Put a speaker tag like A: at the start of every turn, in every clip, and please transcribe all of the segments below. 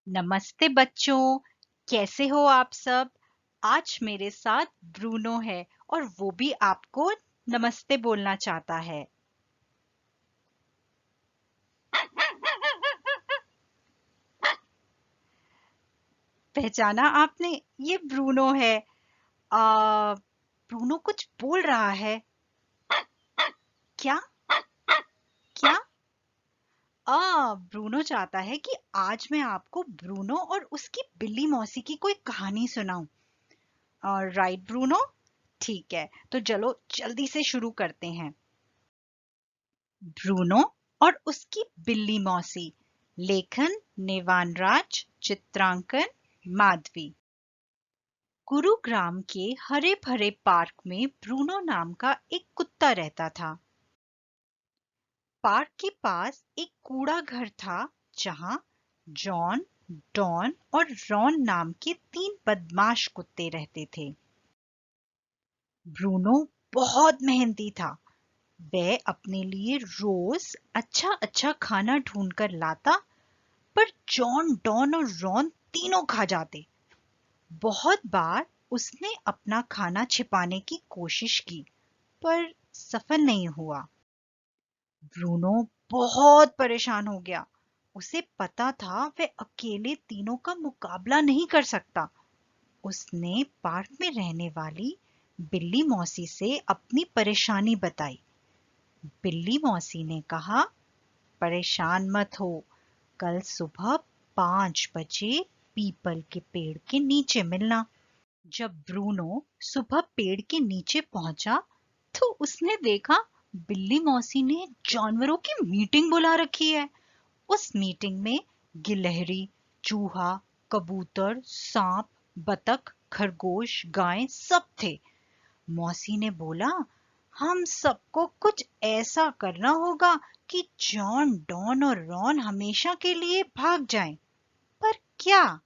A: नमस्ते बच्चों, कैसे हो आप सब? आज मेरे साथ ब्रूनो है और वो भी आपको नमस्ते बोलना चाहता है। पहचाना आपने? ये ब्रूनो है। ब्रूनो कुछ बोल रहा है। क्या? क्या? ब्रूनो चाहता है कि आज मैं आपको ब्रूनो और उसकी बिल्ली मौसी की कोई कहानी सुनाऊं। Right Bruno? ठीक है, तो चलो जल्दी से शुरू करते हैं। ब्रूनो और उसकी बिल्ली मौसी। लेखन नेवानराज, चित्रांकन माधवी। गुरुग्राम के हरे भरे पार्क में ब्रूनो नाम का एक कुत्ता रहता था। पार्क के पास एक कूड़ा घर था जहां जॉन, डॉन और रॉन नाम के 3 बदमाश कुत्ते रहते थे। ब्रूनो बहुत मेहनती था। वह अपने लिए रोज अच्छा अच्छा खाना ढूंढ कर लाता, पर जॉन, डॉन और रॉन तीनों खा जाते। बहुत बार उसने अपना खाना छिपाने की कोशिश की, पर सफल नहीं हुआ। ब्रूनो बहुत परेशान हो गया। उसे पता था वह अकेले तीनों का मुकाबला नहीं कर सकता। उसने पार्क में रहने वाली बिल्ली मौसी से अपनी परेशानी बताई। बिल्ली मौसी ने कहा, परेशान मत हो, कल सुबह 5 बजे पीपल के पेड़ के नीचे मिलना। जब ब्रूनो सुबह पेड़ के नीचे पहुंचा तो उसने देखा बिल्ली मौसी ने जानवरों की मीटिंग बुला रखी है। उस मीटिंग में गिलहरी, चूहा, कबूतर, सांप, बतख, खरगोश, गाय सब थे। मौसी ने बोला, हम सबको कुछ ऐसा करना होगा कि जॉन, डॉन और रॉन हमेशा के लिए भाग जाएं। पर क्या?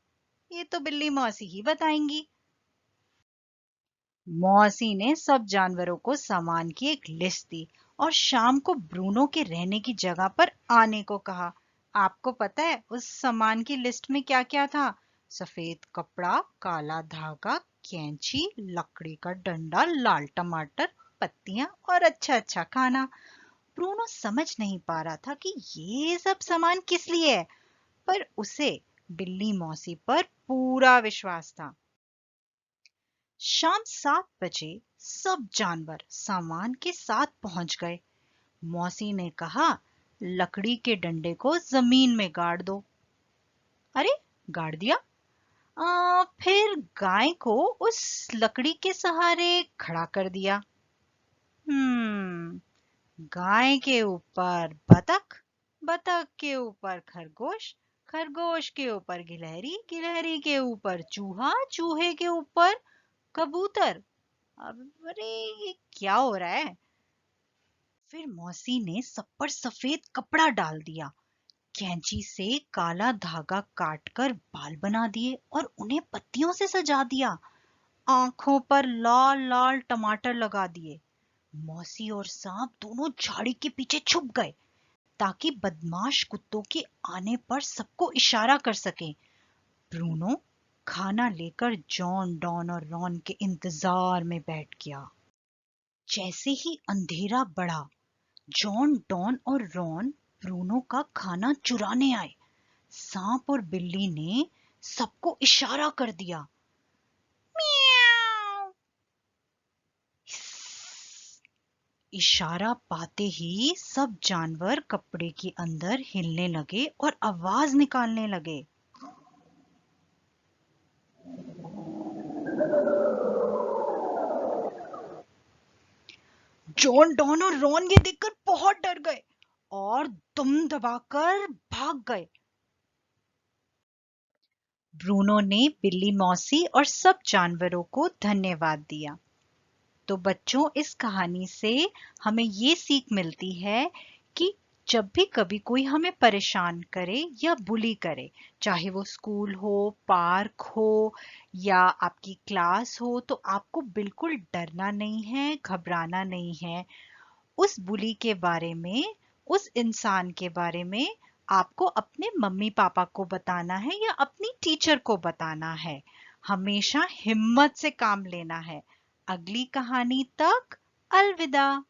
A: ये तो बिल्ली मौसी ही बताएंगी। मौसी ने सब जानवरों को सामान की एक लिस्ट दी और शाम को ब्रूनो के रहने की जगह पर आने को कहा। आपको पता है उस सामान की लिस्ट में क्या क्या था? सफेद कपड़ा, काला धागा, कैंची, लकड़ी का डंडा, लाल टमाटर, पत्तियां और अच्छा अच्छा खाना। ब्रूनो समझ नहीं पा रहा था कि ये सब सामान किस लिए है, पर उसे बिल्ली मौसी पर पूरा विश्वास था। शाम 7 बजे सब जानवर सामान के साथ पहुंच गए। मौसी ने कहा, लकड़ी के डंडे को जमीन में गाड़ दो। अरे, गाड़ दिया? फिर गाय को उस लकड़ी के सहारे खड़ा कर दिया। गाय के ऊपर बतख, बतख के ऊपर खरगोश, खरगोश के ऊपर गिलहरी, गिलहरी के ऊपर चूहा, चूहे के ऊपर कबूतर। अब अरे, ये क्या हो रहा है? फिर मौसी ने सब पर सफेद कपड़ा डाल दिया, कैंची से काला धागा काटकर बाल बना दिए और उन्हें पत्तियों से सजा दिया। आंखों पर लाल लाल टमाटर लगा दिए। मौसी और सांप दोनों झाड़ी के पीछे छुप गए ताकि बदमाश कुत्तों के आने पर सबको इशारा कर सकें। ब्रूनो खाना लेकर जॉन, डॉन और रॉन के इंतजार में बैठ गया। जैसे ही अंधेरा बढ़ा, जॉन, डॉन और रॉन ब्रूनो का खाना चुराने आए। सांप और बिल्ली ने सबको इशारा कर दिया। म्याऊ! इशारा पाते ही सब जानवर कपड़े के अंदर हिलने लगे और आवाज निकालने लगे। जॉन, डॉन और रॉन ये देखकर बहुत डर गए और दुम दबाकर भाग गए। ब्रूनो ने बिल्ली मौसी और सब जानवरों को धन्यवाद दिया। तो बच्चों, इस कहानी से हमें ये सीख मिलती है कि जब भी कभी कोई हमें परेशान करे या बुली करे, चाहे वो स्कूल हो, पार्क हो या आपकी क्लास हो, तो आपको बिल्कुल डरना नहीं है, घबराना नहीं है। उस बुली के बारे में, उस इंसान के बारे में आपको अपने मम्मी पापा को बताना है या अपनी टीचर को बताना है। हमेशा हिम्मत से काम लेना है। अगली कहानी तक अलविदा।